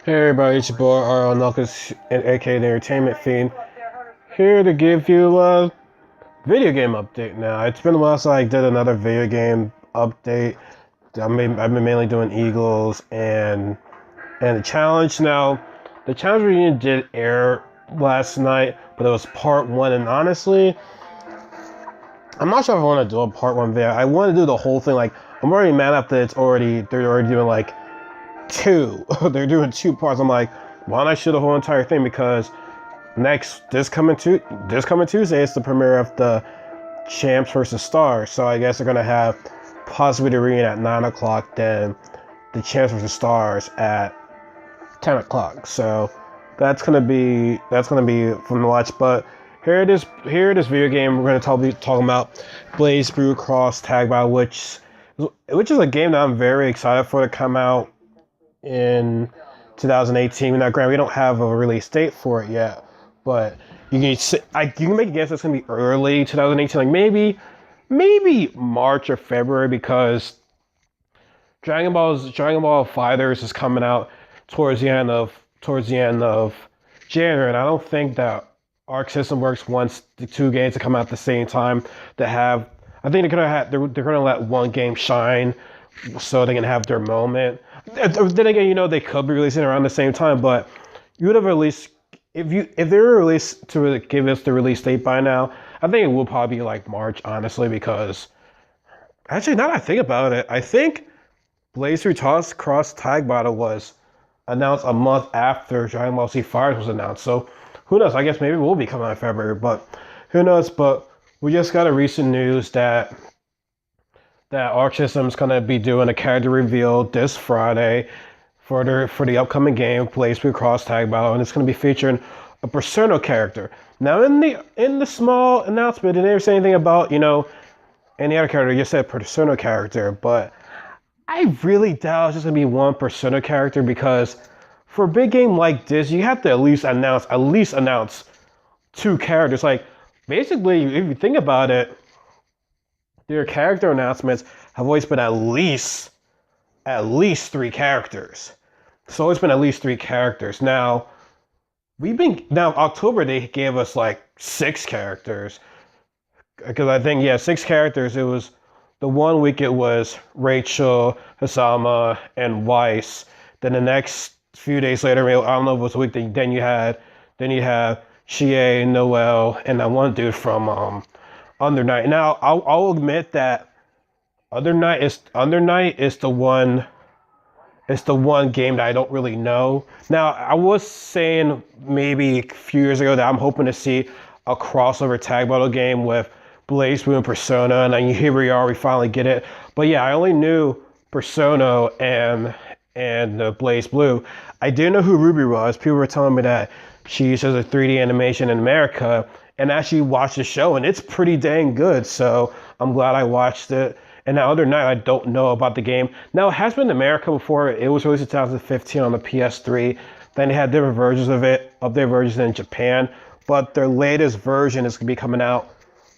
Hey everybody, it's your boy RL Knuckles, aka the Entertainment Fiend, here to give you a video game update now. It's been a while since I did another video game update. I've been mainly doing Eagles and the challenge. Now, the challenge reunion did air last night, but it was part one, and honestly, I'm not sure if I want to do a part one video. I want to do the whole thing. Like, I'm already mad at that they're already doing like two. They're doing two parts. I'm like, why don't I shoot the whole entire thing? Because this coming Tuesday is the premiere of the Champs versus Stars. So I guess they're gonna have possibly the reunion at 9 o'clock, then the Champs versus Stars at 10 o'clock. So that's gonna be fun to watch. But here it is video game. We're gonna be talking about BlazBlue Cross Tag Battle, which is a game that I'm very excited for to come out in 2018. Now, granted, we don't have a release date for it yet, but you can make a guess it's gonna be early 2018, like maybe March or February, because Dragon Ball Fighters is coming out towards the end of January, and I don't think that Arc System Works wants the two games to come out at the same time. I think they're gonna let one game shine so they can have their moment. Then again, they could be releasing around the same time, but you would have released if they were released to give us the release date by now. I think it will probably be like March, honestly, because actually, now that I think about it, I think BlazBlue Cross Tag Battle was announced a month after Dragon Ball Z Fighters was announced. So who knows? I guess maybe it will be coming out in February, but who knows? But we just got a recent news that Arc System's gonna be doing a character reveal this Friday for the upcoming game, BlazBlue Cross Tag Battle, and it's gonna be featuring a Persona character. Now, in the small announcement, they didn't say anything about any other character. They just said Persona character, but I really doubt it's just gonna be one Persona character, because for a big game like this, you have to at least announce two characters. Like, basically, if you think about it, their character announcements have always been at least three characters. It's always been at least three characters. Now October they gave us like 6 characters, because I think six characters. It was the one week it was Rachel, Hasama, and Weiss. Then the next few days later, I don't know if it was a week. Then you have Chie, Noel, and that one dude from Under Night. Now, I'll admit that Under Night is the one game that I don't really know. Now, I was saying maybe a few years ago that I'm hoping to see a crossover tag battle game with BlazBlue and Persona, and then here we are, we finally get it. But yeah, I only knew Persona and BlazBlue. I didn't know who Ruby was. People were telling me that she uses a 3D animation in America, and actually watched the show, and it's pretty dang good. So I'm glad I watched it. And the other night, I don't know about the game. Now, it has been in America before. It was released in 2015 on the PS3. Then they had different versions of it, their versions in Japan. But their latest version is going to be coming out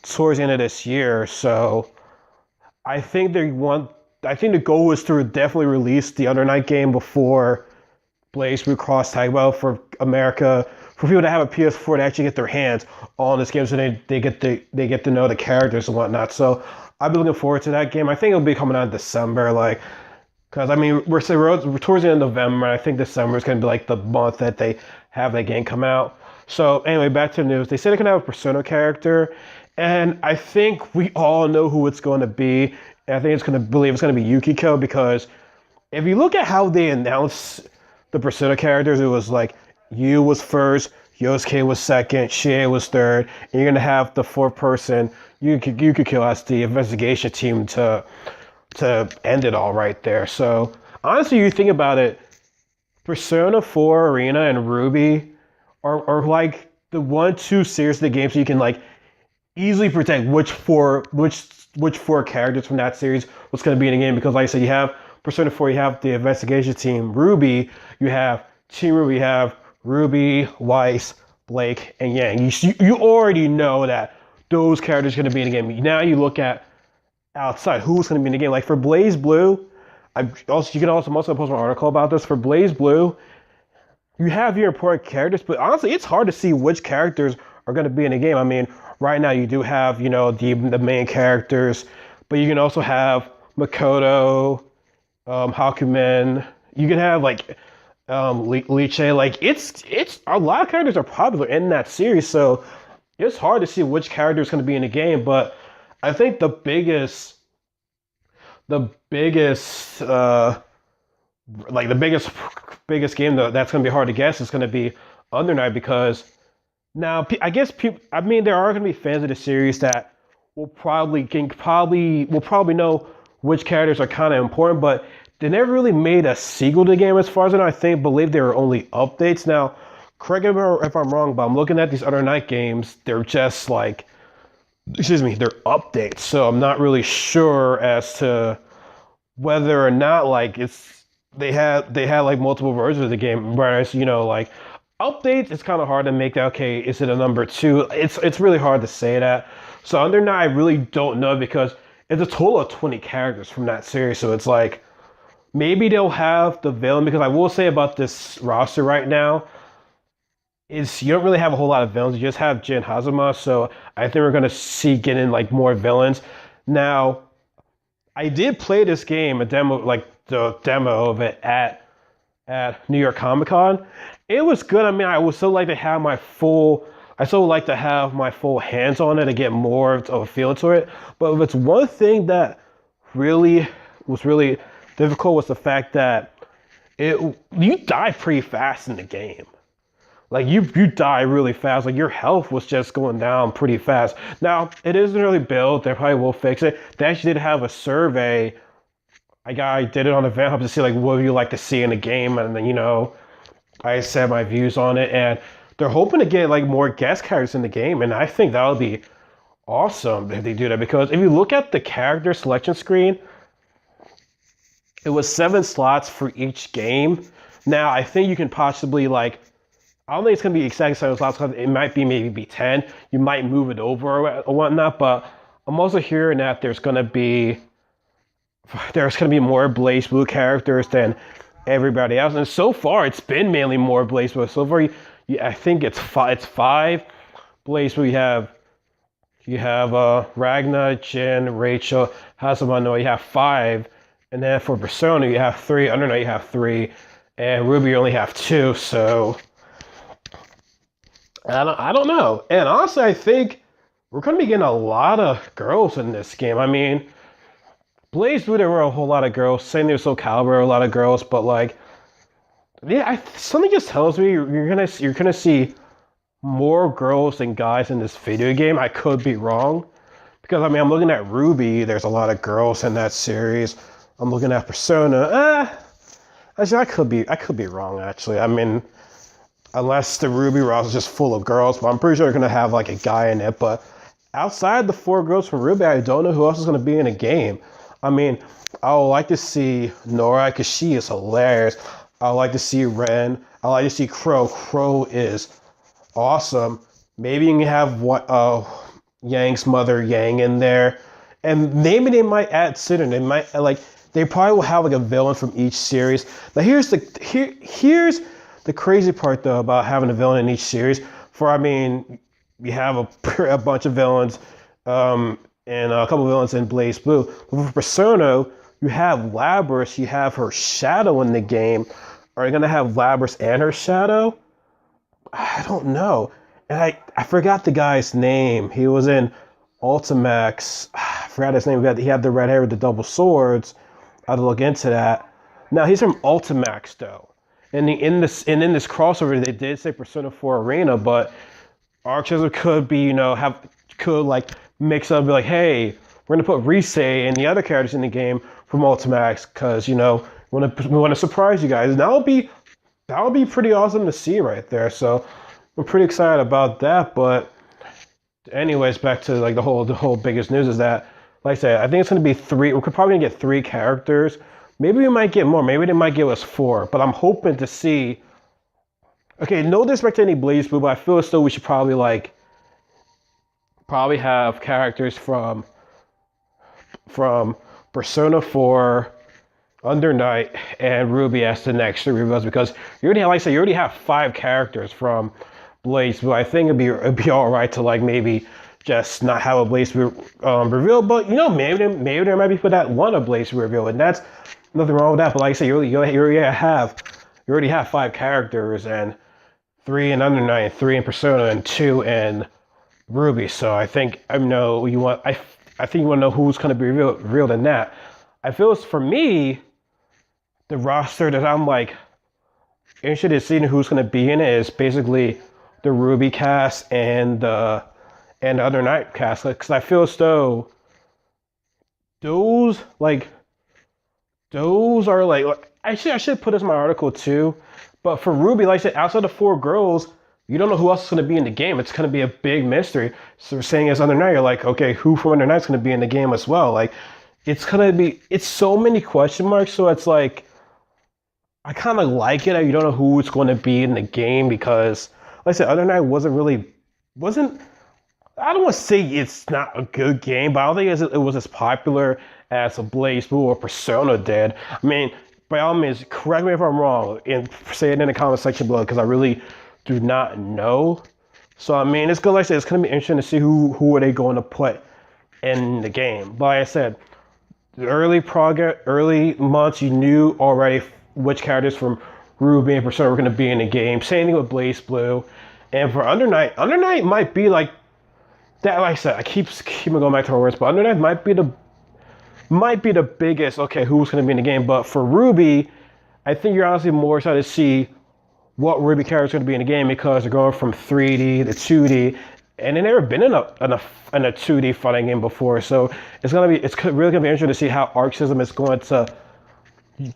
towards the end of this year. So I think the goal is to definitely release the Under Night game before BlazBlue Cross Tag Battle for America, for people that have a PS4 to actually get their hands on this game, so they get to know the characters and whatnot. So I've been looking forward to that game. I think it'll be coming out in December, because we're towards the end of November. I think December is going to be like the month that they have that game come out. So anyway, back to the news. They said they're going to have a Persona character, and I think we all know who it's going to be. And I think it's going to be Yukiko, because if you look at how they announced the Persona characters, it was like Yu was first, Yosuke was second, Chie was third, and you're gonna have the fourth person, Yukiko, as the investigation team to end it all right there. So honestly, you think about it, Persona 4 Arena and Ruby are like the 1-2 series of the game, so you can like easily predict which four characters from that series was gonna be in the game. Because like I said, you have Persona 4, you have the investigation team Ruby, you have Team Ruby, you have Ruby, Weiss, Blake, and Yang. You already know that those characters are going to be in the game. Now you look at outside, who's going to be in the game. Like for BlazBlue, You can also post an article about this for BlazBlue. You have your important characters, but honestly, it's hard to see which characters are going to be in the game. I mean, right now you do have the main characters, but you can also have Makoto, Hakumen. You can have like Liche. Like it's a lot of characters are popular in that series, so it's hard to see which character is going to be in the game. But I think the biggest like the biggest game that's going to be hard to guess is going to be Under Night because now I guess people. I mean, there are going to be fans of the series that will probably know which characters are kind of important, but they never really made a sequel to the game as far as I know. Believe they were only updates. Now, correct me if I'm wrong, but I'm looking at these Under Night games. They're just like, excuse me, they're updates. So I'm not really sure as to whether or not like they had like multiple versions of the game. Whereas like updates, it's kind of hard to make that. Okay, is it a number two? It's really hard to say that. So Under Night, I really don't know because it's a total of 20 characters from that series. So it's like maybe they'll have the villain because I will say about this roster right now is you don't really have a whole lot of villains. You just have Jin Hazama. So I think we're gonna see getting like more villains. Now, I did play this game, the demo of it at New York Comic Con. It was good. I mean, I would still like to have my full hands on it to get more of a feel to it. But if it's one thing that was really difficult was the fact that you die pretty fast in the game. Like you die really fast. Like your health was just going down pretty fast. Now it isn't really built. They probably will fix it. They actually did have a survey. I did it on Event Hub to see like what would you like to see in the game, and then I said my views on it, and they're hoping to get like more guest characters in the game, and I think that would be awesome if they do that because if you look at the character selection screen, it was 7 slots for each game. Now I think you can possibly like. I don't think it's gonna be exactly 7 slots. It might be maybe 10. You might move it over or whatnot. But I'm also hearing that there's gonna be more BlazBlue characters than everybody else. And so far, it's been mainly more BlazBlue. So far, I think it's five BlazBlue. You have Ragna, Jin, Rachel, Hazamano. You have 5, and then for Persona you have 3. Under Night you have 3, and Ruby you only have 2. So. I don't know. And honestly, I think we're going to be getting a lot of girls in this game. I mean, BlazBlue, there were a whole lot of girls. Same thing with Soul Calibur, a lot of girls. But like, yeah, something just tells me you're gonna see more girls than guys in this video game. I could be wrong because I mean, I'm looking at Ruby. There's a lot of girls in that series. I'm looking at Persona. Actually, I could be wrong. Actually, I mean. Unless the Ruby roster is just full of girls, but I'm pretty sure they're going to have like a guy in it. But outside the 4 girls from Ruby, I don't know who else is going to be in a game. I mean, I would like to see Nora because she is hilarious. I would like to see Ren. I would like to see Crow. Crow is awesome. Maybe you can have Yang's mother Yang in there, and maybe they might add Sidon. They probably will have like a villain from each series. Now here's the crazy part, though, about having a villain in each series, you have a bunch of villains and a couple of villains in BlazBlue. But for Persona, you have Labrys, you have her shadow in the game. Are you going to have Labrys and her shadow? I don't know. And I forgot the guy's name. He was in Ultimax. I forgot his name. He had the red hair with the double swords. I had to look into that. Now, he's from Ultimax, though. And in this crossover, they did say Persona 4 Arena, but Archers could mix up and be like, hey, we're gonna put Rise and the other characters in the game from Ultimax because we want to surprise you guys. And that would be pretty awesome to see right there. So I'm pretty excited about that. But anyways, back to like the whole biggest news is that, like I said, I think it's gonna be 3. We're probably gonna get 3 characters. Maybe we might get more. Maybe they might give us 4. But I'm hoping to see. Okay, no disrespect to any BlazBlue, but I feel as though we should probably have characters from Persona 4, Under Night, and Ruby as the next three reveals, because you already have, like I said, you already have 5 characters from BlazBlue. I think it'd be all right to like maybe just not have a BlazBlue reveal, but you know, maybe there might be people that want a BlazBlue reveal, and that's nothing wrong with that. But like I said, you already have 5 characters, and 3 in Under Night, 3 in Persona, and 2 in Ruby. So I think I think you want to know who's going to be revealed in that. I feel for me, the roster that I'm like interested in seeing who's going to be in it is basically the Ruby cast and the Other Night cast, because I feel as though those are like I should put this in my article too. But for Ruby, like I said, outside the 4 girls, you don't know who else is going to be in the game. It's going to be a big mystery. So saying as Under Night, you're like, okay, who from Under Night's going to be in the game as well? Like, it's so many question marks. So it's like, I kind of like it. You don't know who's going to be in the game because, like I said, Under Night wasn't. I don't want to say it's not a good game, but I don't think it was as popular as a BlazBlue or Persona did. I mean, by all means, correct me if I'm wrong, and say it in the comment section below because I really do not know. So I mean, it's good. Like I said, it's gonna be interesting to see who are they going to put in the game. But like I said, the early months, you knew already which characters from Ruby and Persona were going to be in the game. Same thing with BlazBlue. And for Under Night might be like that. Like I said, I keep going back to my words, but Under Night might be the biggest. Okay, who's going to be in the game? But for Ruby, I think you're honestly more excited to see what Ruby character is going to be in the game because they're going from 3D to 2D, and they've never been in a 2D fighting game before. So it's really gonna be interesting to see how Arc System is going to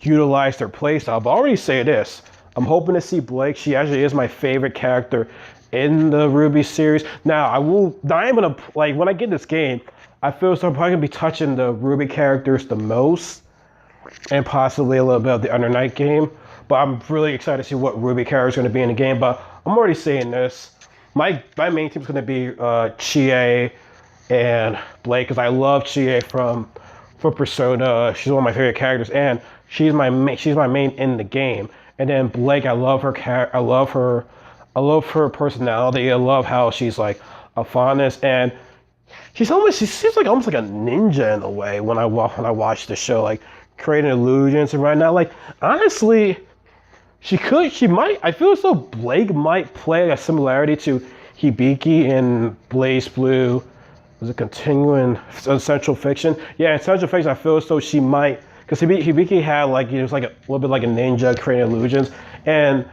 utilize their playstyle. But I'll already say this: I'm hoping to see Blake. She actually is my favorite character in the Ruby series. Now I am gonna like when I get this game, I feel so I'm probably gonna be touching the Ruby characters the most, and possibly a little bit of the Under Night game. But I'm really excited to see what Ruby character is going to be in the game. But I'm already saying this. My main team is going to be Chie and Blake because I love Chie from Persona. She's one of my favorite characters, and she's my main in the game. And then Blake, I love her I love her personality. I love how she's like a fondness, and she seems like almost like a ninja in a way when I watch the show, like creating illusions and right now. Like honestly. I feel as though Blake might play a similarity to Hibiki in BlazBlue. Was it continuing Central Fiction? Yeah, in Central Fiction, I feel as though she might, because Hibiki had like, it was like a little bit like a ninja creating illusions, and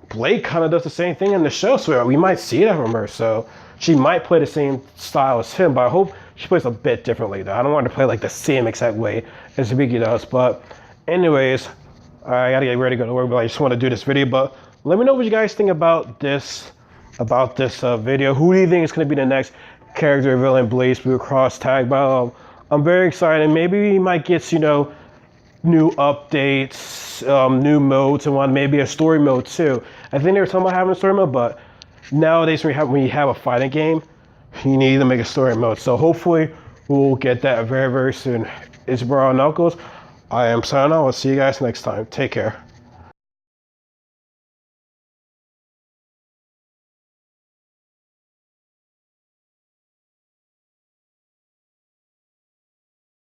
Blake kind of does the same thing in the show, so we might see that from her. So she might play the same style as him, but I hope she plays a bit differently though. I don't want her to play like the same exact way as Hibiki does, but anyways, I gotta get ready to go to work, but I just want to do this video. But let me know what you guys think about this video. Who do you think is going to be the next character reveal in BlazBlue Cross Tag Battle? I'm very excited. Maybe we might get new updates, new modes, and maybe a story mode too. I think they were talking about having a story mode, but nowadays when you have a fighting game, you need to make a story mode. So hopefully we'll get that very, very soon. It's Bro Knuckles. I am signing off. I'll see you guys next time. Take care.